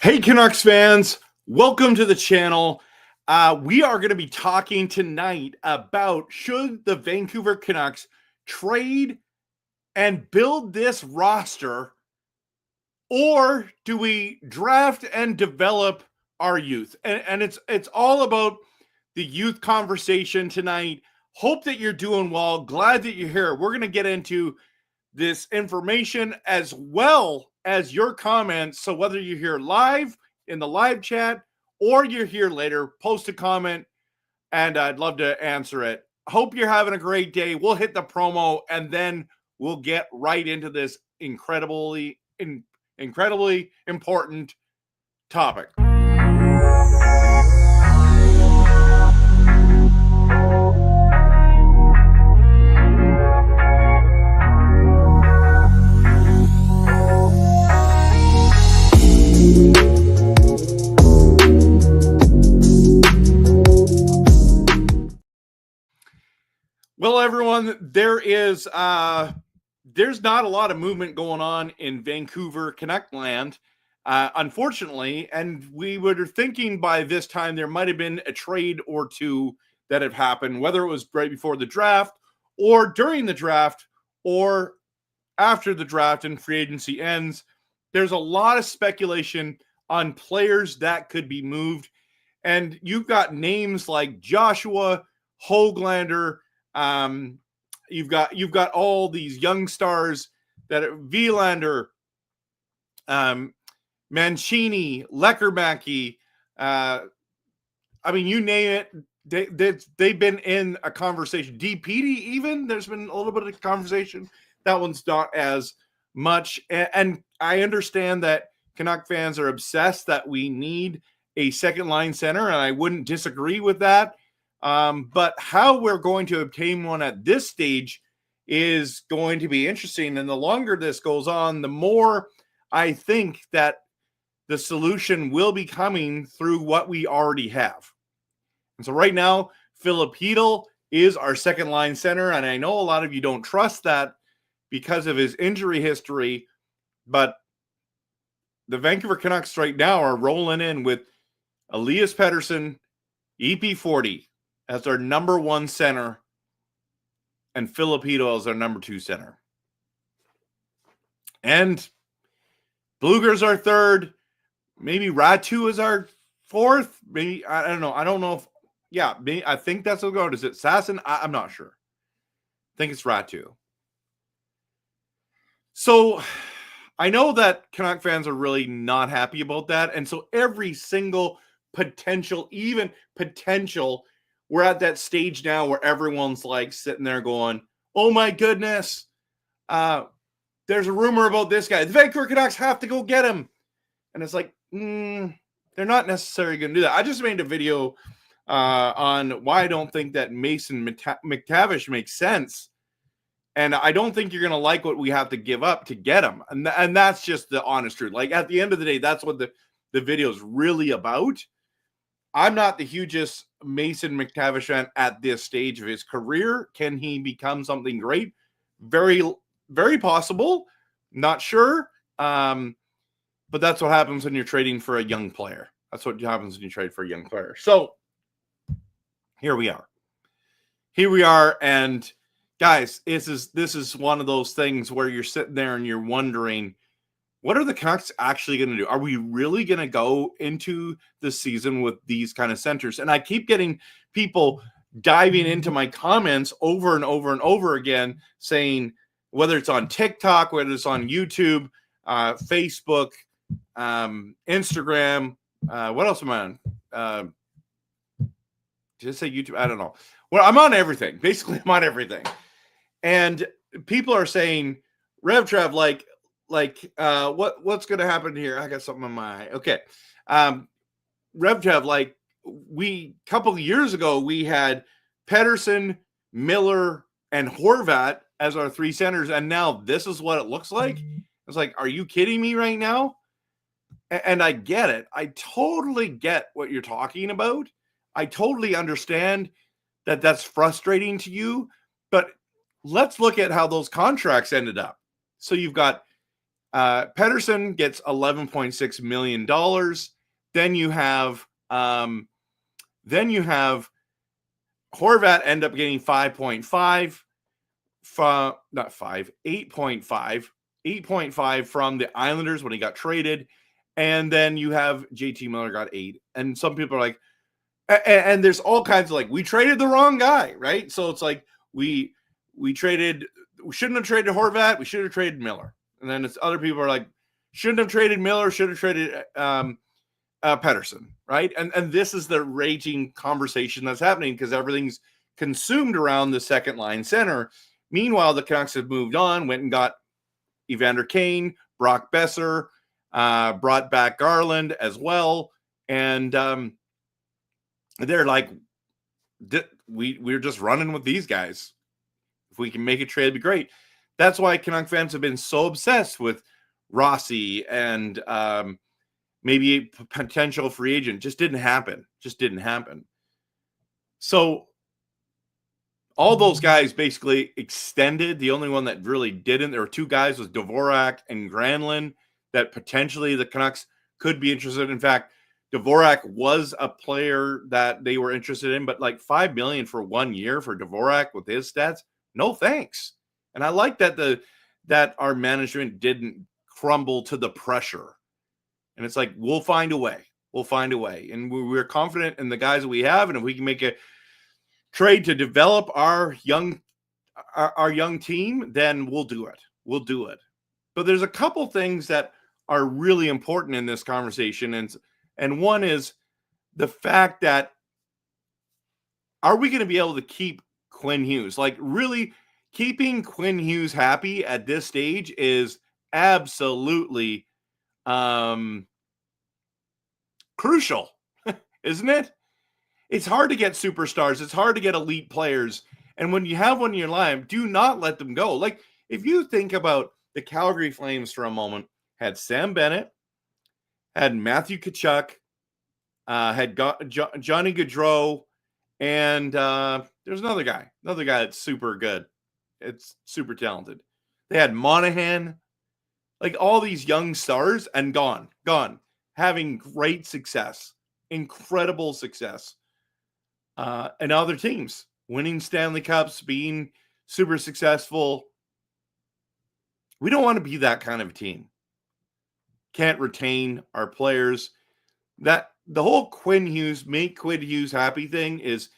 Hey, Canucks fans, welcome to the channel. We are going to be talking tonight about should the Vancouver Canucks trade and build this roster, or do we draft and develop our youth? And it's all about the youth conversation tonight. Hope that you're doing well. Glad that you're here. We're going to get into this information as well as your comments. So whether you're here live in the live chat or you're here later, post a comment and I'd love to answer it. Hope you're having a great day. We'll hit the promo and then we'll get right into this incredibly important topic. Well, everyone, there's not a lot of movement going on in Vancouver Canuck land, unfortunately, and we were thinking by this time there might have been a trade or two that have happened, whether it was right before the draft or during the draft or after the draft and free agency ends. There's a lot of speculation on players that could be moved, and you've got names like Joshua Höglander. You've got all these young stars that are Wilander, Mancini, Leckermäki. I mean, you name it. They've been in a conversation. DPD even. There's been a little bit of conversation. That one's not as much. And I understand that Canuck fans are obsessed that we need a second line center, and I wouldn't disagree with that. But how we're going to obtain one at this stage is going to be interesting. And the longer this goes on, the more I think that the solution will be coming through what we already have. And so right now, Filip Chytil is our second line center. And I know a lot of you don't trust that because of his injury history, but the Vancouver Canucks right now are rolling in with Elias Pettersson, EP40 as their number one center, and Filip Chytil as their number two center. And Blueger's our third. Maybe Ratu is our fourth. Maybe, I don't know. I don't know if, yeah, maybe, I think that's what we're going. Is it Sasson? I'm not sure. I think it's Ratu. So I know that Canuck fans are really not happy about that. And so every single potential, we're at that stage now where everyone's like sitting there going, oh my goodness, there's a rumor about this guy. The Vancouver Canucks have to go get him. And it's like, they're not necessarily going to do that. I just made a video on why I don't think that Mason McTavish makes sense. And I don't think you're going to like what we have to give up to get him. And that's just the honest truth. Like at the end of the day, that's what the video is really about. I'm not the hugest Mason McTavish fan at this stage of his career. Can he become something great? Very, very possible. Not sure. But that's what happens when you're trading for a young player. That's what happens when you trade for a young player. So here we are. And guys, this is one of those things where you're sitting there and you're wondering, what are the Canucks actually going to do? Are we really going to go into the season with these kind of centers? And I keep getting people diving into my comments over and over and over again, saying whether it's on TikTok, whether it's on YouTube, Facebook, Instagram, what else am I on? Did I say YouTube? I don't know. Well, I'm on everything. Basically, I'm on everything. And people are saying, RevTrev, what's going to happen here? I got something in my eye. Okay. RevTrev, couple of years ago, we had Pettersson, Miller, and Horvat as our three centers. And now this is what it looks like. It's like, are you kidding me right now? And I get it. I totally get what you're talking about. I totally understand that that's frustrating to you, but let's look at how those contracts ended up. So you've got Pettersson gets $11.6 million. Then you have Horvat end up getting 5.5 from, not 5, 8.5 from the Islanders when he got traded. And then you have JT Miller got 8. And some people are like, and there's all kinds of like, we traded the wrong guy, right? So it's like we shouldn't have traded Horvat, we should have traded Miller. And then it's other people are like, shouldn't have traded Miller, should have traded Pettersson, right? And this is the raging conversation that's happening because everything's consumed around the second line center. Meanwhile, the Canucks have moved on, went and got Evander Kane, Brock Besser, brought back Garland as well. And they're like, we're just running with these guys. If we can make a trade, it'd be great. That's why Canuck fans have been so obsessed with Rossi and maybe a potential free agent. Just didn't happen. So all those guys basically extended. The only one that really didn't, there were 2 guys, was Dvorak and Granlund, that potentially the Canucks could be interested. In fact, Dvorak was a player that they were interested in, but like $5 million for 1 year for Dvorak with his stats, no thanks. And I like that our management didn't crumble to the pressure. And it's like, we'll find a way. And we're confident in the guys that we have. And if we can make a trade to develop our young team, then we'll do it. But there's a couple things that are really important in this conversation. And one is the fact that, are we going to be able to keep Quinn Hughes? Like, really keeping Quinn Hughes happy at this stage is absolutely crucial, isn't it? It's hard to get superstars. It's hard to get elite players. And when you have one in your line, do not let them go. Like, if you think about the Calgary Flames for a moment, had Sam Bennett, had Matthew Tkachuk, had Johnny Gaudreau, and there's another guy that's super good. It's super talented. They had Monahan, like all these young stars, and gone, having great success, incredible success. And other teams winning Stanley Cups, being super successful. We don't want to be that kind of a team. Can't retain our players. That the whole make Quinn Hughes happy thing is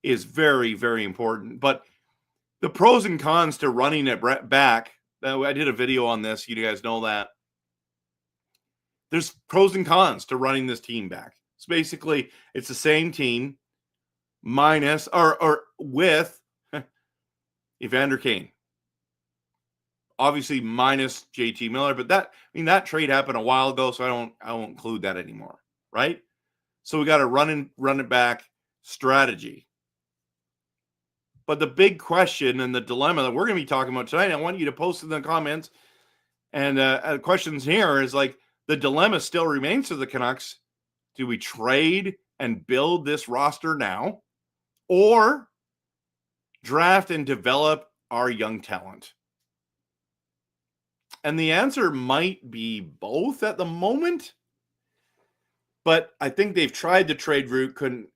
very, very important. But the pros and cons to running it back, I did a video on this. You guys know that. There's pros and cons to running this team back. So basically, it's the same team minus or with Evander Kane. Obviously minus JT Miller, but that trade happened a while ago, so I won't include that anymore, right? So we got a run it back strategy. But the big question and the dilemma that we're going to be talking about tonight, I want you to post in the comments and questions here is like, the dilemma still remains to the Canucks. Do we trade and build this roster now, or draft and develop our young talent? And the answer might be both at the moment, but I think they've tried the trade route, couldn't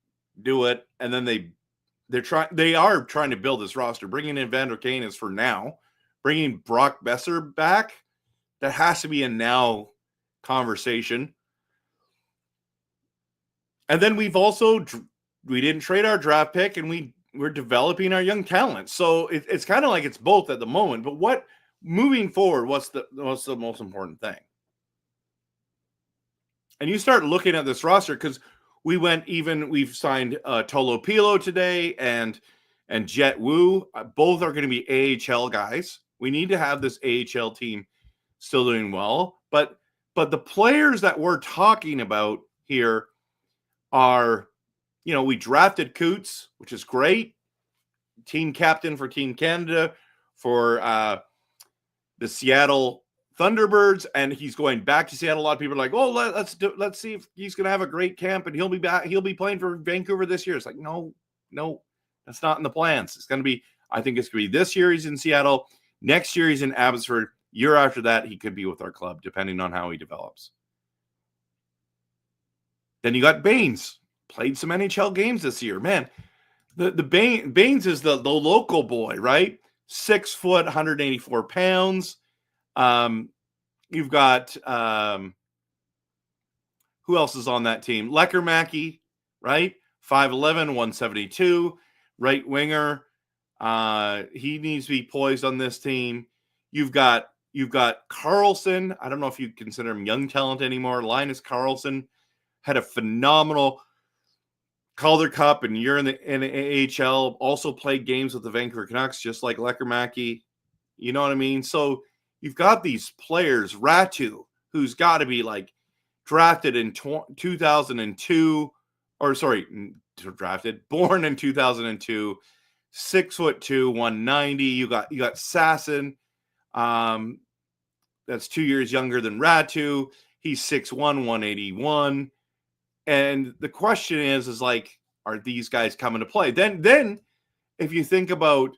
do it, and then they are trying to build this roster. Bringing in Evander Kane is for now. Bringing Brock Besser back, that has to be a now conversation. And then we didn't trade our draft pick, and we're developing our young talent. So it's kind of like it's both at the moment. But moving forward, what's the most important thing? And you start looking at this roster, because we've signed Tolo Pilo today and Jet Wu. Both are going to be AHL guys. We need to have this AHL team still doing well. But the players that we're talking about here are, we drafted Coots, which is great. Team captain for Team Canada for the Seattle Thunderbirds, and he's going back to Seattle. A lot of people are like, "Oh, let's see if he's going to have a great camp and he'll be back. He'll be playing for Vancouver this year." It's like, no, that's not in the plans. I think it's going to be this year he's in Seattle, next year he's in Abbotsford, Year after that, he could be with our club, depending on how he develops. Then you got Beachz. Played some NHL games this year. Man, the Beachz is the local boy, right? 6 foot, 184 pounds. You've got who else is on that team? Lecker, right? 5'11", 172, right winger. He needs to be poised on this team. You've got Carlson. I don't know if you consider him young talent anymore. Linus Carlson had a phenomenal Calder Cup and year in the AHL. Also played games with the Vancouver Canucks, just like Lecker. You know what I mean? So you've got these players. Ratu, who's got to be like drafted in 2002, or sorry, born in 2002. 6'2", 190. You got Sasson. That's 2 years younger than Ratu. He's 6'1", 181. And the question is like, are these guys coming to play? Then if you think about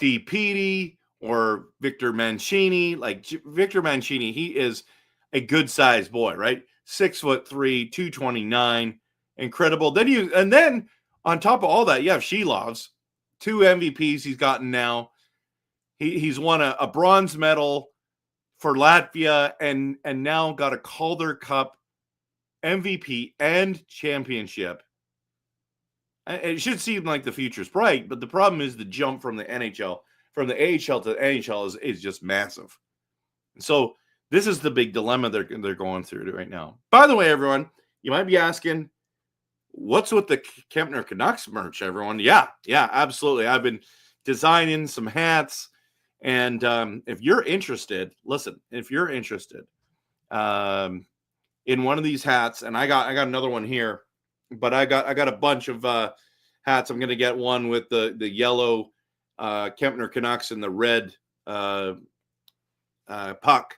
DPD or Victor Mancini, like Victor Mancini, he is a good sized boy, right? 6'3", 229, incredible. Then on top of all that, you have Shilovs, 2 MVPs he's gotten now. He's won a bronze medal for Latvia and now got a Calder Cup MVP and championship. It should seem like the future's bright, but the problem is the jump from the NHL, from the AHL to the NHL is just massive. So this is the big dilemma they're going through right now. By the way, everyone, you might be asking, what's with the Kempner Canucks merch, everyone? Yeah, absolutely. I've been designing some hats. And if you're interested, listen, if you're interested in one of these hats, and I got another one here, but I got a bunch of hats. I'm going to get one with the yellow Kempner Canucks and the red puck.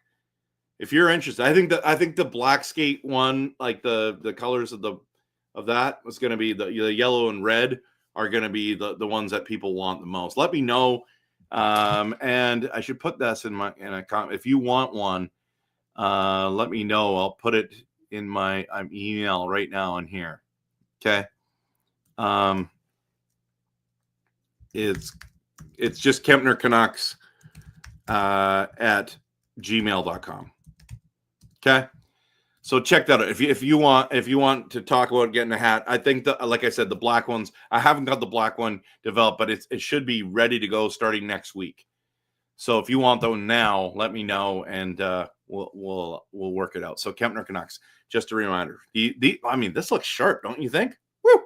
If you're interested, I think the black skate one, like the colors of that was going to be the yellow and red are going to be the ones that people want the most. Let me know. And I should put this in a comment. If you want one, let me know. I'll put it in my email right now in here. Okay. It's just Kempner Canucks at gmail.com. Okay. So check that out. If you want to talk about getting a hat, I think like I said, the black ones, I haven't got the black one developed, but it should be ready to go starting next week. So if you want them now, let me know and we'll work it out. So Kempner Canucks, just a reminder. I mean, this looks sharp, don't you think? Woo!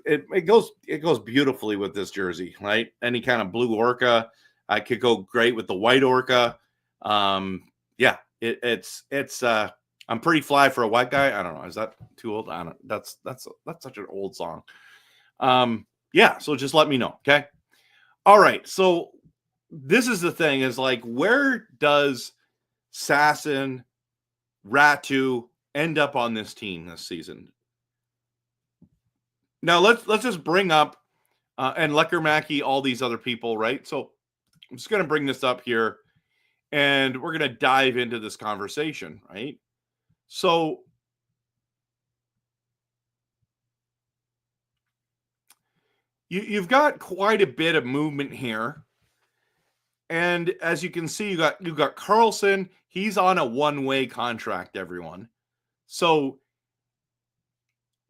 It goes beautifully with this jersey, right? Any kind of blue orca, I could go great with the white orca. Yeah, it's I'm pretty fly for a white guy. I don't know. Is that too old? I don't. That's such an old song. Yeah. So just let me know. Okay. All right. So this is the thing: is like, where does Sasson, Ratu end up on this team this season? Now let's just bring up and Lecker, all these other people, right? So I'm just going to bring this up here, and we're going to dive into this conversation, right? So you've got quite a bit of movement here. And as you can see, you got Carlson. He's on a one-way contract, everyone. So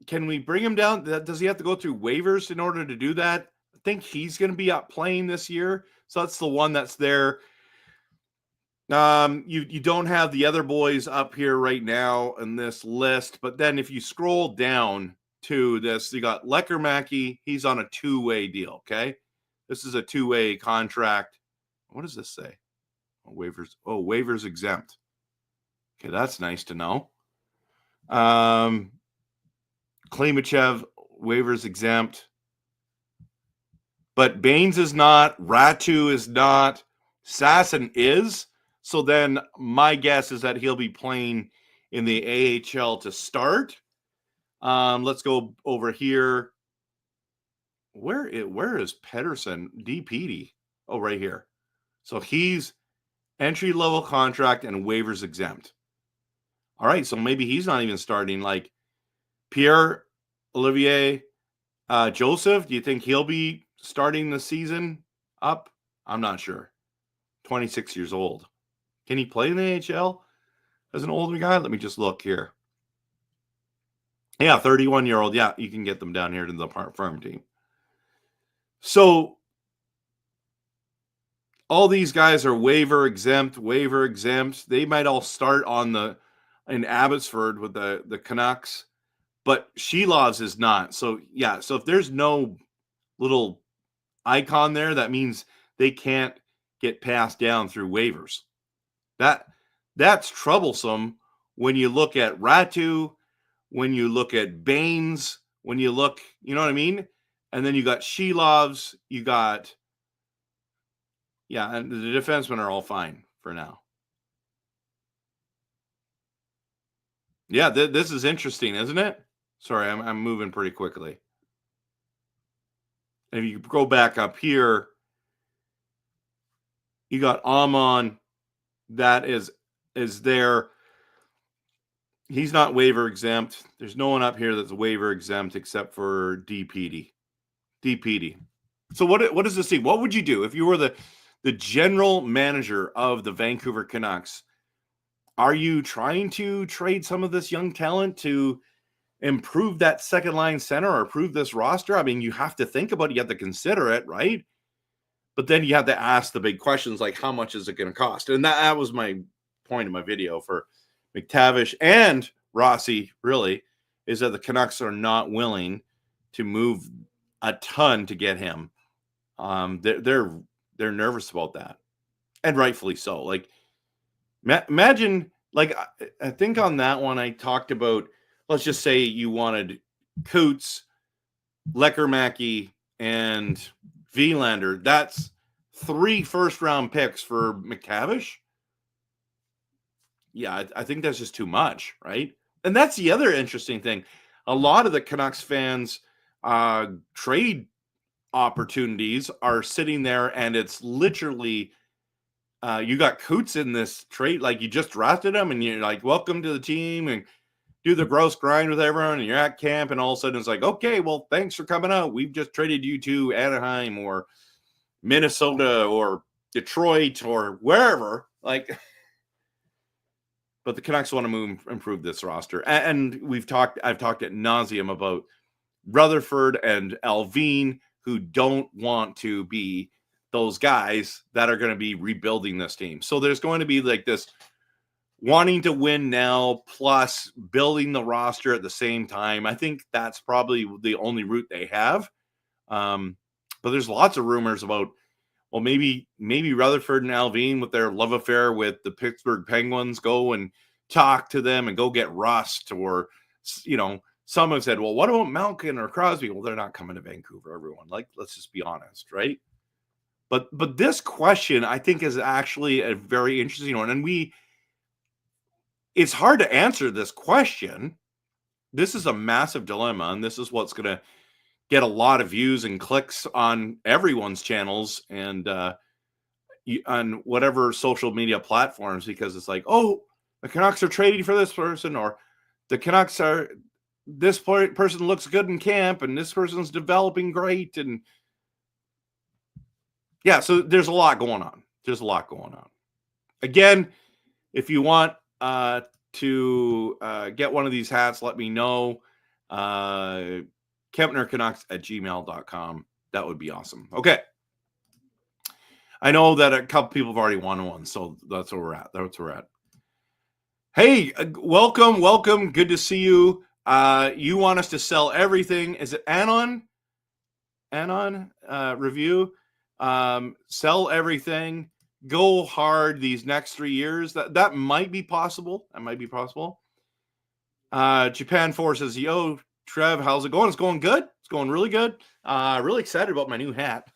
can we bring him down? Does he have to go through waivers in order to do that? I think he's going to be up playing this year. So that's the one that's there. You don't have the other boys up here right now in this list, but then if you scroll down to this, you got Lecker, he's on a two-way deal. Okay, this is a two-way contract. What does this say? Waivers exempt. Okay, that's nice to know. Klimachev, waivers exempt, but Beachz is not. Ratu is not. Sasson is. So then my guess is that he'll be playing in the AHL to start. Let's go over here. Where is Pedersen? DPD. Oh, right here. So he's entry-level contract and waivers exempt. All right, so maybe he's not even starting. Like Pierre-Olivier Joseph, do you think he'll be starting the season up? I'm not sure. 26 years old. Can he play in the AHL as an older guy? Let me just look here. Yeah, 31-year-old. Yeah, you can get them down here to the farm team. So all these guys are waiver exempt. They might all start in Abbotsford with the Canucks, but Shilov's is not. So yeah, so if there's no little icon there, that means they can't get passed down through waivers. That's troublesome when you look at Ratu, when you look at Baines, when you look, you know what I mean? And then you got Shilovs, you got, yeah, and the defensemen are all fine for now. Yeah, this is interesting, isn't it? Sorry, I'm moving pretty quickly. And if you go back up here, you got Amon, that is there. He's not waiver exempt. There's no one up here that's waiver exempt except for DPD. So what does this mean? What would you do if you were the general manager of the Vancouver Canucks? Are you trying to trade some of this young talent to improve that second line center or improve this roster? I mean, you have to think about it. You have to consider it, right? But then you have to ask the big questions like, how much is it going to cost? And that was my point in my video for McTavish and Rossi, really, is that the Canucks are not willing to move a ton to get him. They're nervous about that, and rightfully so. Like, imagine, like, I think on that one I talked about, let's just say you wanted Coots, Leckermacky, and Vilander. That's 3 first-round picks for McTavish. Yeah, I think that's just too much, right? And that's the other interesting thing. A lot of the Canucks fans' trade opportunities are sitting there, and it's literally you got Coots in this trade, like you just drafted him, and you're like, welcome to the team, and do the gross grind with everyone, and you're at camp, and all of a sudden it's like, okay, well, thanks for coming out. We've just traded you to Anaheim or Minnesota or Detroit or wherever. Like, but the Canucks want to improve this roster. And I've talked ad nauseum about Rutherford and Alvin, who don't want to be those guys that are going to be rebuilding this team. So there's going to be like this wanting to win now plus building the roster at the same time. I think that's probably the only route they have. But there's lots of rumors about, well, maybe Rutherford and Alvin with their love affair with the Pittsburgh Penguins go and talk to them and go get Rust, or, you know, someone said, well, what about Malkin or Crosby? Well, they're not coming to Vancouver, everyone. Like, let's just be honest, right? But this question, I think, is actually a very interesting one. And it's hard to answer this question. This is a massive dilemma, and this is what's going to get a lot of views and clicks on everyone's channels and on whatever social media platforms, because it's like, oh, the Canucks are trading for this person, or the Canucks are, this person looks good in camp, and this person's developing great. And yeah, so there's a lot going on. Again, if you want to get one of these hats, let me know. KempnerCanucks@gmail.com. That would be awesome. Okay. I know that a couple people have already won one, so that's where we're at. Hey, welcome. Good to see you. You want us to sell everything. Is it Anon review? Sell everything. Go hard these next 3 years. That might be possible. Japan 4 says, yo, Trev, how's it going? It's going good. It's going really good. Really excited about my new hat,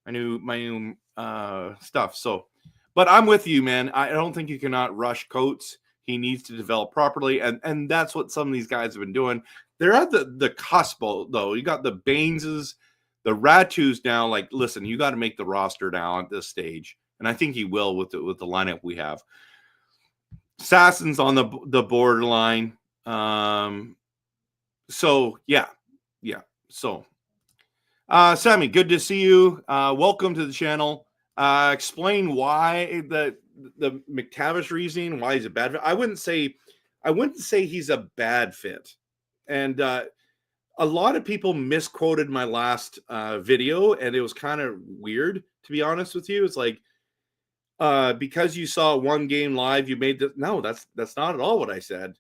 my new stuff. So, but I'm with you, man. I don't think you cannot rush Coates. He needs to develop properly, and that's what some of these guys have been doing. They're at the cusp, though. You got the Baineses, the Ratus now. Like, listen, you got to make the roster now at this stage. and I think he will with the lineup we have. Sassen's on the borderline. So yeah. So, Sammy, good to see you. Welcome to the channel. Explain why the McTavish reasoning, why he's a bad fit. I wouldn't say he's a bad fit. And a lot of people misquoted my last video, and it was kind of weird, to be honest with you. It's like, because you saw one game live, you made this. No, that's not at all what I said.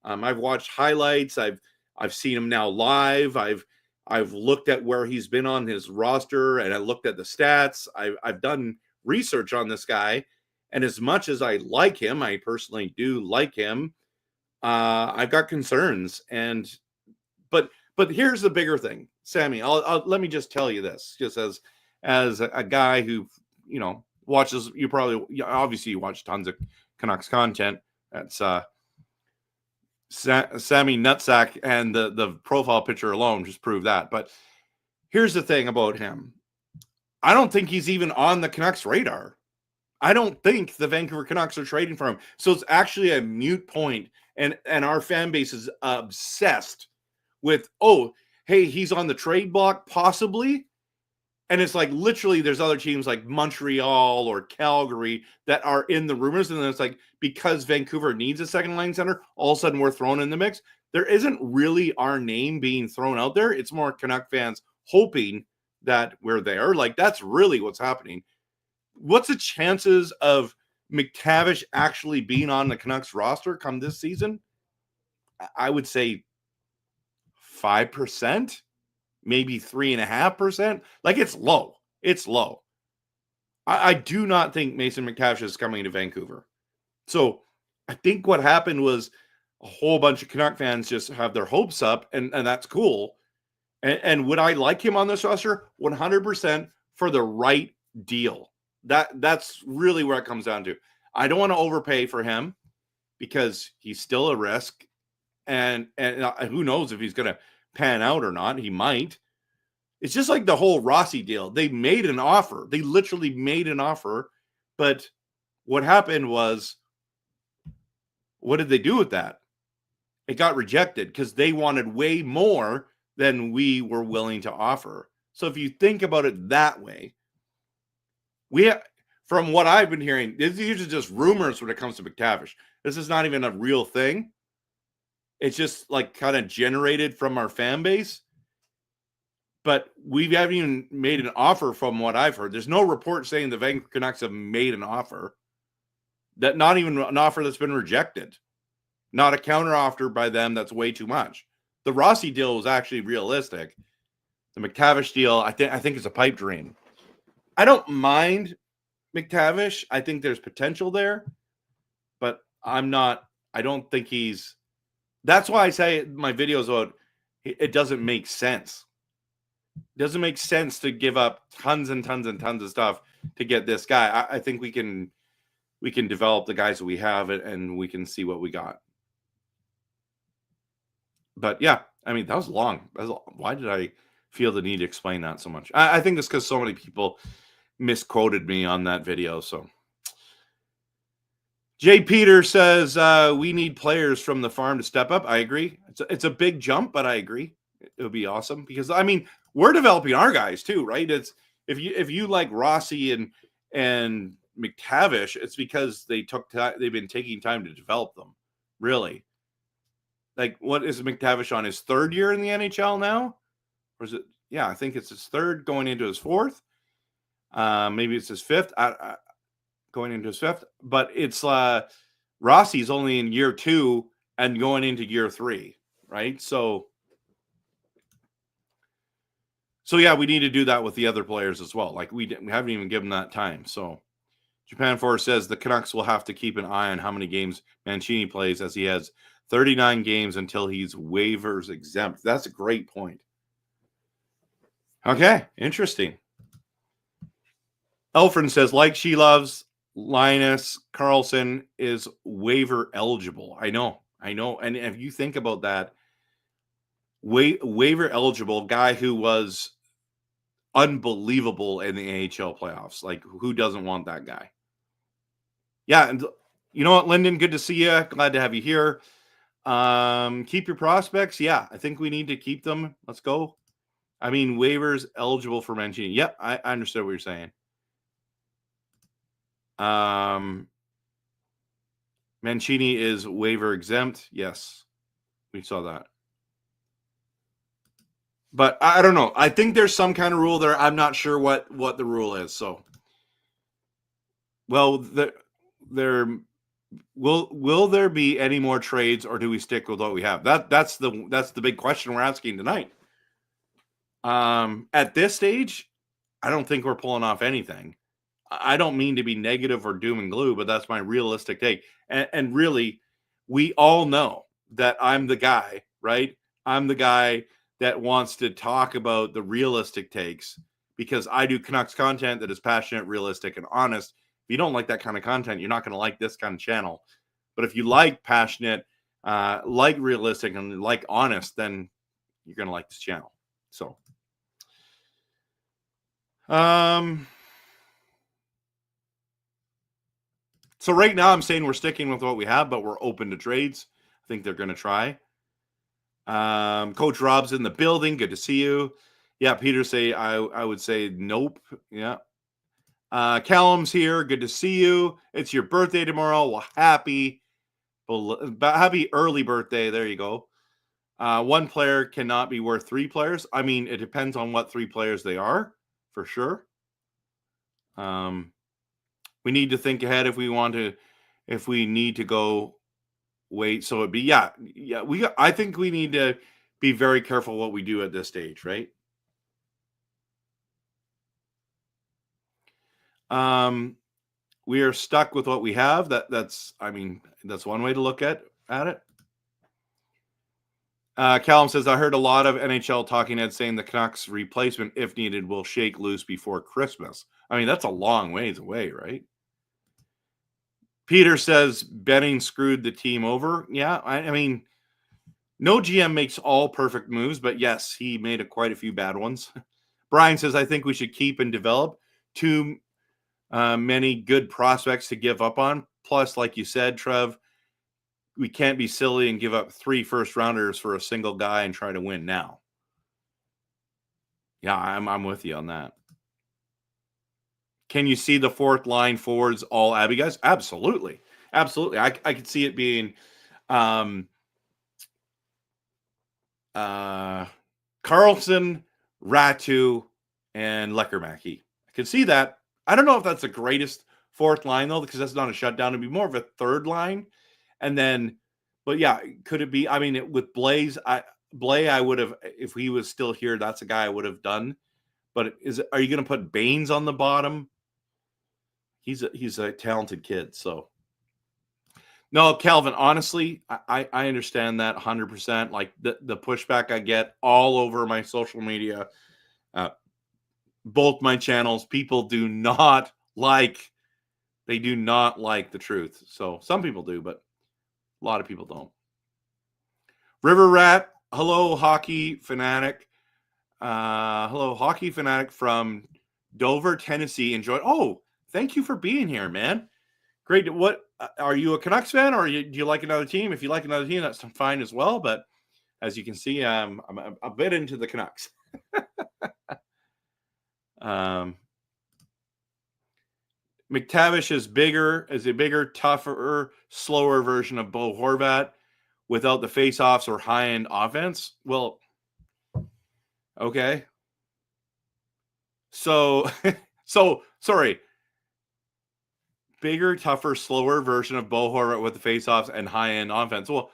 I've watched highlights. I've seen him now live. I've looked at where he's been on his roster, and I looked at the stats. I've done research on this guy, and as much as I like him, I personally do like him. I've got concerns, but here's the bigger thing, Sammy. Let me just tell you this, just as a guy who watches. You obviously you watch tons of Canucks content. That's Sammy Nutsack, and the profile picture alone just proved that. But here's the thing about him. I don't think he's even on the Canucks radar. I don't think the Vancouver Canucks are trading for him. So it's actually a moot point, and our fan base is obsessed with, oh, hey, he's on the trade block, possibly. And it's like, literally, there's other teams like Montreal or Calgary that are in the rumors. And then it's like, because Vancouver needs a second line center, all of a sudden we're thrown in the mix. There isn't really our name being thrown out there. It's more Canuck fans hoping that we're there. Like, that's really what's happening. What's the chances of McTavish actually being on the Canucks roster come this season? I would say 5%. Maybe 3.5%. Like, it's low. It's low. I do not think Mason McTavish is coming to Vancouver. So I think what happened was a whole bunch of Canuck fans just have their hopes up, and that's cool. And would I like him on this roster? 100% for the right deal. That's really where it comes down to. I don't want to overpay for him because he's still a risk. And who knows if he's going to pan out or not. He might. It's just like the whole Rossi deal. They made an offer. They literally made an offer. But what happened was, what did they do with that? It got rejected because they wanted way more than we were willing to offer. So if you think about it that way, from what I've been hearing, these are just rumors when it comes to McTavish. This is not even a real thing. It's just like kind of generated from our fan base. But we haven't even made an offer from what I've heard. There's no report saying the Vancouver Canucks have made an offer. That not even an offer that's been rejected. Not a counter offer by them that's way too much. The Rossi deal was actually realistic. The McTavish deal, I think is a pipe dream. I don't mind McTavish. I think there's potential there. But I don't think he's... That's why I say my videos about it doesn't make sense. It doesn't make sense to give up tons and tons and tons of stuff to get this guy. I think we can develop the guys that we have and we can see what we got. But yeah, I mean, that was long. Why did I feel the need to explain that so much? I think it's because so many people misquoted me on that video. So Jay Peter says, we need players from the farm to step up. I agree. It's a big jump, but I agree. It would be awesome because, I mean, we're developing our guys too, right? It's if you like Rossi and McTavish, it's because they've been taking time to develop them. Really. Like, what is McTavish on his third year in the NHL now? Or is it? Yeah, I think it's his third going into his fourth. Maybe it's his fifth. Going into his fifth, but it's Rossi's only in year 2 and going into year 3, right? So yeah, we need to do that with the other players as well. Like we haven't even given that time. So Japan Force says the Canucks will have to keep an eye on how many games Mancini plays, as he has 39 games until he's waivers exempt. That's a great point. Okay, interesting. Elfrin says, like she loves, Linus Carlson is waiver eligible. I know. And if you think about that, waiver eligible guy who was unbelievable in the AHL playoffs. Like, who doesn't want that guy? Yeah, and you know what, Lyndon, good to see you. Glad to have you here. Keep your prospects. Yeah, I think we need to keep them. Let's go. I mean, waivers eligible for Mancini. Yep, I understood what you're saying. Mancini is waiver exempt. Yes, we saw that. But I don't know. I think there's some kind of rule there. I'm not sure what the rule is. So, well, will there be any more trades, or do we stick with what we have? That's the big question we're asking tonight. At this stage, I don't think we're pulling off anything. I don't mean to be negative or doom and gloom, but that's my realistic take. And really, we all know that I'm the guy, right? I'm the guy that wants to talk about the realistic takes because I do Canucks content that is passionate, realistic, and honest. If you don't like that kind of content, you're not going to like this kind of channel. But if you like passionate, like realistic, and like honest, then you're going to like this channel. So, so right now I'm saying we're sticking with what we have, but we're open to trades. I think they're going to try. Coach Rob's in the building. Good to see you. Yeah, Peter say I would say nope. Yeah. Callum's here. Good to see you. It's your birthday tomorrow. Well, happy early birthday. There you go. One player cannot be worth three players. I mean, it depends on what three players they are, for sure. We need to think ahead if we need to go wait. So it'd be, I think we need to be very careful what we do at this stage, right? We are stuck with what we have. That's one way to look at it. Callum says, I heard a lot of NHL talking heads saying the Canucks replacement, if needed, will shake loose before Christmas. I mean, that's a long ways away, right? Peter says Benning screwed the team over. Yeah, I mean, no GM makes all perfect moves, but yes, he made quite a few bad ones. Brian says, I think we should keep and develop too many good prospects to give up on. Plus, like you said, Trev, we can't be silly and give up 3 first-rounders for a single guy and try to win now. Yeah, I'm with you on that. Can you see the fourth line forwards all Abby guys? Absolutely. Absolutely. I could see it being Carlson, Ratu, and Leckermäki. I could see that. I don't know if that's the greatest fourth line, though, because that's not a shutdown. It'd be more of a third line. And then, but yeah, could it be? I mean, with Blaze, I would have, if he was still here, that's a guy I would have done. But are you going to put Baines on the bottom? He's a talented kid. So, no, Calvin, honestly, I understand that 100%. Like the pushback I get all over my social media, both my channels, people do not like the truth. So some people do, but a lot of people don't. River Rat, hello, hockey fanatic. Hello, hockey fanatic from Dover, Tennessee. Enjoy. Oh, thank you for being here, man. Great. What are you a Canucks fan, or do you like another team? If you like another team, that's fine as well. But as you can see, I'm a bit into the Canucks. McTavish is a bigger, tougher, slower version of Bo Horvat without the face-offs or high-end offense. Well, okay. So sorry. Bigger, tougher, slower version of Bo Horvat with the face-offs and high-end offense. Well,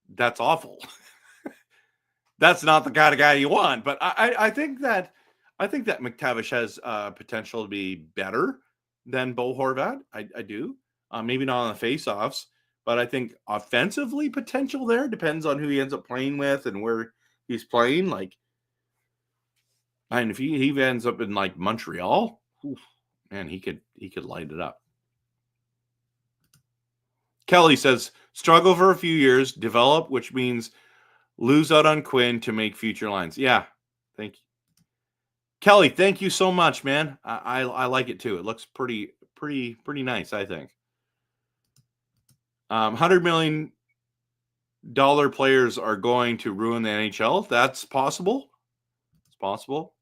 that's awful. That's not the kind of guy you want. But I think that McTavish has potential to be better than Bo Horvat. I do. Maybe not on the face-offs, but I think offensively potential there depends on who he ends up playing with and where he's playing. Like, and if he ends up in like Montreal, man, he could light it up. Kelly says struggle for a few years, develop, which means Lose out on Quinn to make future lines. Yeah, thank you. Kelly, thank you so much, man. I like it too. It looks pretty nice, I think. $100 million players are going to ruin the NHL. That's possible. It's possible.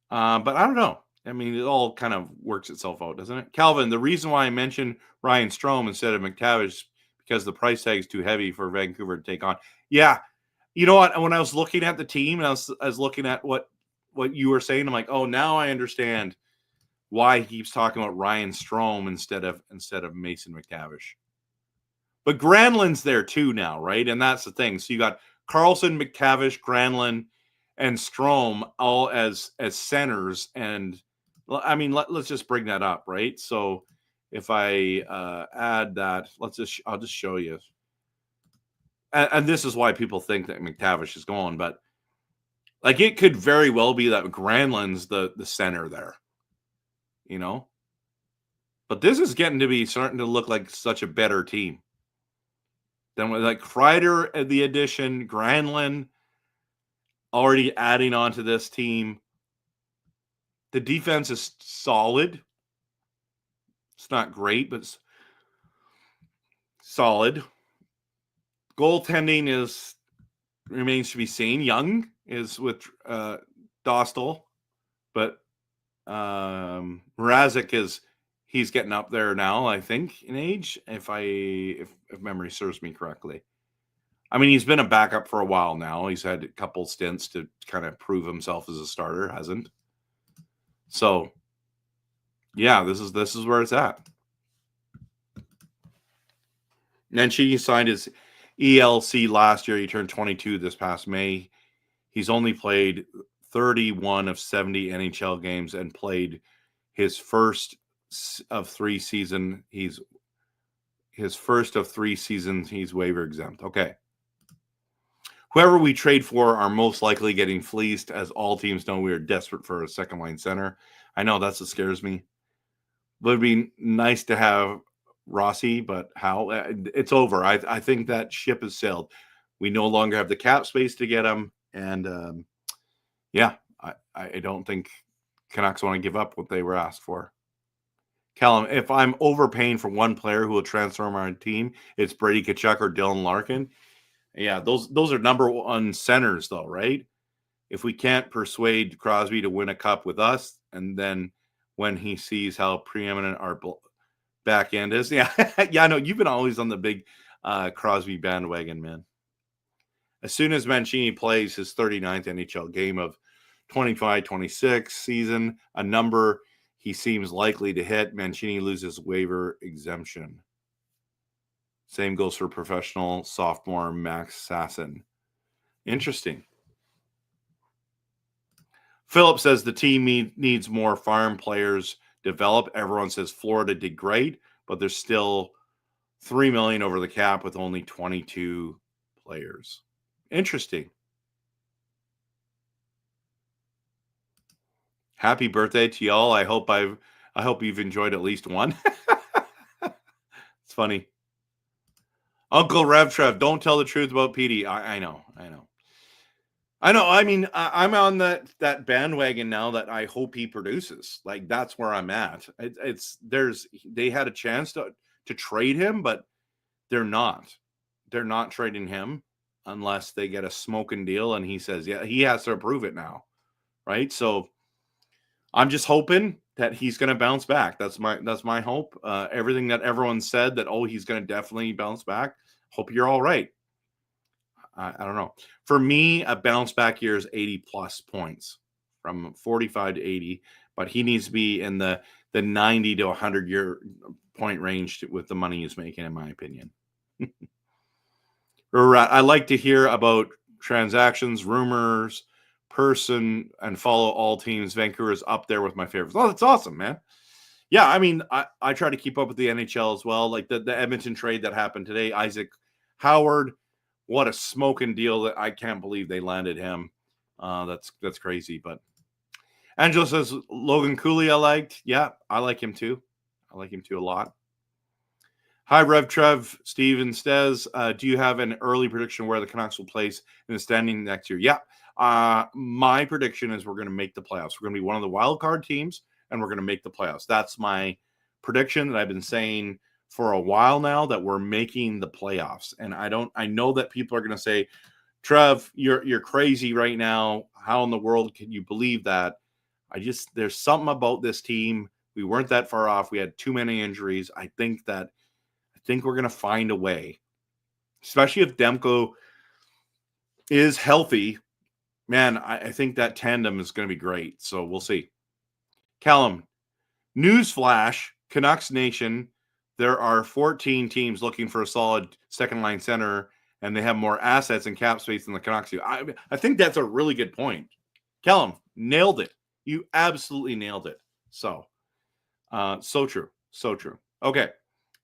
But I don't know. I mean, it all kind of works itself out, doesn't it? Calvin, the reason why I mentioned Ryan Strome instead of McTavish because the price tag is too heavy for Vancouver to take on. Yeah. You know what? When I was looking at the team and I was looking at what you were saying, I'm like, oh, now I understand why he keeps talking about Ryan Strome instead of Mason McTavish. But Granlund's there too now, right? And that's the thing. So you got Carlson, McTavish, Granlund, and Strome all as centers. And I mean, let's just bring that up, right? So if I add that, I'll just show you. And this is why people think that McTavish is going, but like it could very well be that Granlund's the center there, you know. But this is starting to look like such a better team. Then with like Kreider at the addition, Granlund already adding on to this team. The defense is solid. It's not great, but it's solid. Goaltending remains to be seen. Young is with Dostal, but Mrazek he's getting up there now, I think, in age, if memory serves me correctly. I mean, he's been a backup for a while now. He's had a couple stints to kind of prove himself as a starter, hasn't? So, yeah, this is where it's at. Mancini signed his ELC last year. He turned 22 this past May. He's only played 31 of 70 NHL games and played his first of 3 seasons. He's waiver exempt. Okay. Whoever we trade for are most likely getting fleeced, as all teams know we are desperate for a second line center. I know that's what scares me. It would be nice to have Rossi, but how? It's over. I think that ship has sailed. We no longer have the cap space to get him. And I don't think Canucks want to give up what they were asked for. Callum, if I'm overpaying for one player who will transform our team, it's Brady Tkachuk or Dylan Larkin. Yeah, those are number one centers, though, right? If we can't persuade Crosby to win a cup with us, and then when he sees how preeminent our back end is, yeah, I know you've been always on the big Crosby bandwagon, man. As soon as Mancini plays his 39th NHL game of 25-26 season, a number he seems likely to hit, Mancini loses waiver exemption. Same goes for professional sophomore Max Sasson. Interesting. Philip says the team needs more farm players develop. Everyone says Florida did great, but there's still $3 million over the cap with only 22 players. Interesting. Happy birthday to y'all. I hope you've enjoyed at least one. It's funny. Uncle RevTrev, don't tell the truth about PD. I know. I mean, I'm on that bandwagon now that I hope he produces. Like, that's where I'm at. They had a chance to trade him, but they're not trading him unless they get a smoking deal. And he says, yeah, he has to approve it now. Right. So I'm just hoping that he's going to bounce back. That's my hope. Everything that everyone said that, he's going to definitely bounce back. Hope you're all right. I don't know. For me, a bounce back year is 80 plus points from 45 to 80, but he needs to be in the 90 to 100 year point range with the money he's making, in my opinion. I like to hear about transactions, rumors, person, and follow all teams. Vancouver is up there with my favorites. Oh, that's awesome, man. Yeah, I mean, I try to keep up with the NHL as well. Like the Edmonton trade that happened today, Isaac Howard, what a smoking deal. That I can't believe they landed him. That's crazy. But Angela says Logan Cooley I liked. Yeah, I like him too. I like him too a lot. Hi, RevTrev, Steve and Stez. Do you have an early prediction where the Canucks will place in the standing next year? Yeah. My prediction is we're going to make the playoffs. We're going to be one of the wild card teams, and we're going to make the playoffs. That's my prediction that I've been saying for a while now, that we're making the playoffs. And I know that people are going to say, Trev, you're crazy right now. How in the world can you believe that? There's something about this team. We weren't that far off. We had too many injuries. I think we're going to find a way, especially if Demko is healthy. Man, I think that tandem is going to be great. So we'll see. Callum, newsflash, Canucks Nation, there are 14 teams looking for a solid second-line center, and they have more assets and cap space than the Canucks do. I think that's a really good point. Callum, nailed it. You absolutely nailed it. So true. So true. Okay.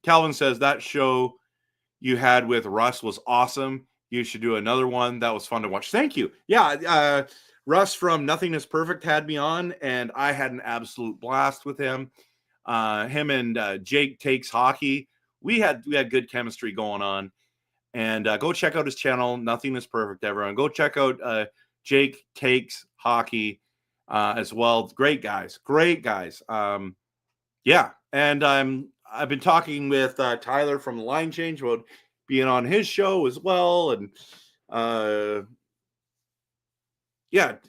Calvin says that show you had with Russ was awesome. You should do another one. That was fun to watch. Thank you. Yeah, Russ from Nothing Is Perfect had me on, and I had an absolute blast with him. Him and Jake Takes Hockey. We had good chemistry going on. And go check out his channel. Nothing Is Perfect, everyone. Go check out Jake Takes Hockey as well. Great guys. Yeah, and I've been talking with Tyler from the Line Change about being on his show as well, and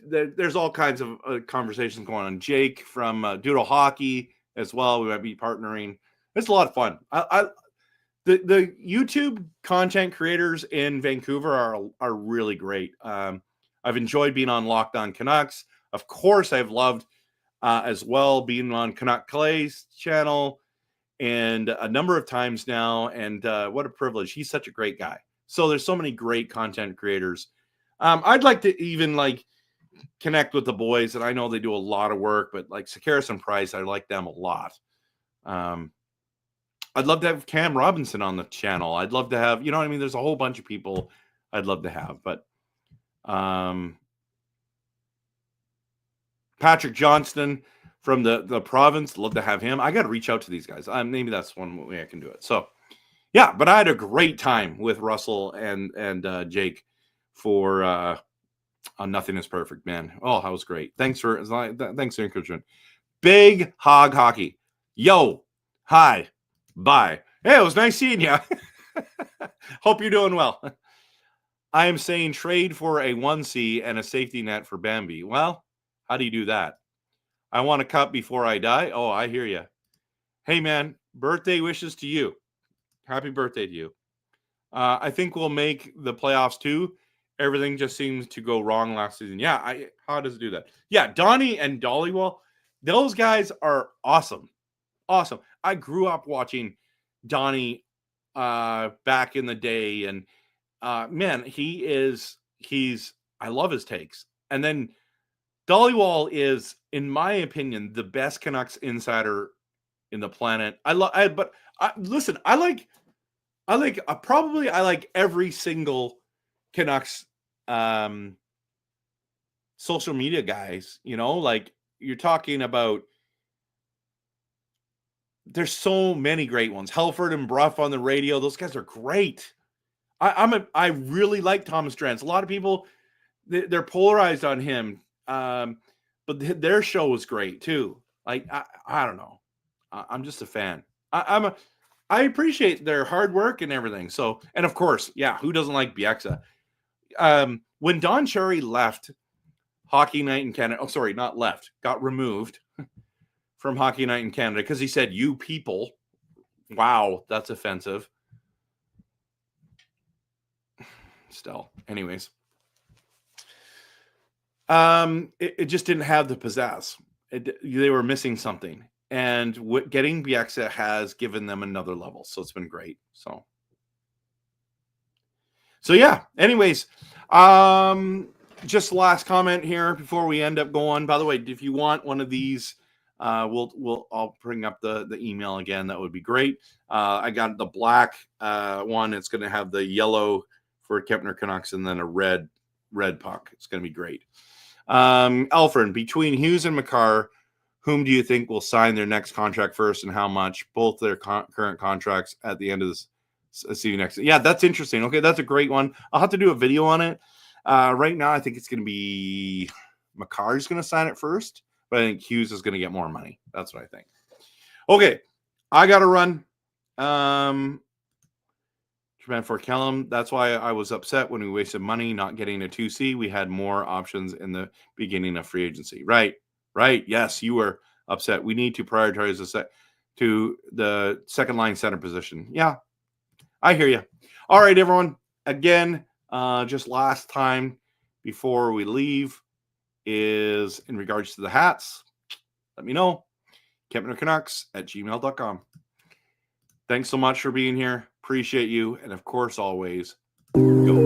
there's all kinds of conversations going on. Jake from Doodle Hockey as well. We might be partnering. It's a lot of fun. The YouTube content creators in Vancouver are really great. I've enjoyed being on Locked On Canucks. Of course, I've loved as well being on Canuck Clay's channel and a number of times now. And what a privilege. He's such a great guy. So there's so many great content creators. I'd like to even connect with the boys, and I know they do a lot of work, but like Sakaris and Price, I like them a lot. I'd love to have Cam Robinson on the channel. I'd love to have, there's a whole bunch of people I'd love to have, but Patrick Johnston from the province, love to have him. I got to reach out to these guys. Maybe that's one way I can do it. So yeah, but I had a great time with Russell and Jake for on Nothing Is Perfect, man. Oh, that was great. Thanks for encouragement. Big Hog Hockey. Yo, hi, bye. Hey, it was nice seeing you. Hope you're doing well. I am saying trade for a 1C and a safety net for Bambi. Well, how do you do that? I want a cup before I die. Oh, I hear you. Hey, man, birthday wishes to you. Happy birthday to you. I think we'll make the playoffs too. Everything just seems to go wrong last season. Yeah, how does it do that? Yeah, Donnie and Dollywall, those guys are awesome. Awesome. I grew up watching Donnie back in the day, and man, I love his takes. And then Dollywall is, in my opinion, the best Canucks insider in the planet. I like every single Canucks social media guys. You're talking about, there's so many great ones. Helford and Bruff on the radio. Those guys are great. I really like Thomas Drance. A lot of people, they're polarized on him. But their show was great too. I don't know. I'm just a fan. I appreciate their hard work and everything. So, and of course, yeah, who doesn't like Beachz? When Don Cherry left Hockey Night in Canada, got removed from Hockey Night in Canada because he said, "You people." Wow, that's offensive. Still, anyways. It just didn't have the pizzazz. They were missing something, and getting Beachz has given them another level. So it's been great. So yeah. Anyways, just last comment here before we end up going. By the way, if you want one of these, I'll bring up the email again. That would be great. I got the black one. It's going to have the yellow for Kempner Canucks and then a red puck. It's going to be great. Alfred, between Hughes and Makar, whom do you think will sign their next contract first and how much? Both their current contracts at the end of this season next. Yeah, that's interesting. Okay, that's a great one. I'll have to do a video on it. Right now, I think it's going to be Makar's going to sign it first, but I think Hughes is going to get more money. That's what I think. Okay, I got to run. For Kellum, that's why I was upset when we wasted money not getting a 2C. We had more options in the beginning of free agency. Right. Yes, you were upset. We need to prioritize the second line center position. Yeah, I hear you. All right, everyone. Again, just last time before we leave is in regards to the hats. Let me know. KempnerCanucks@gmail.com. Thanks so much for being here. Appreciate you. And of course, always, go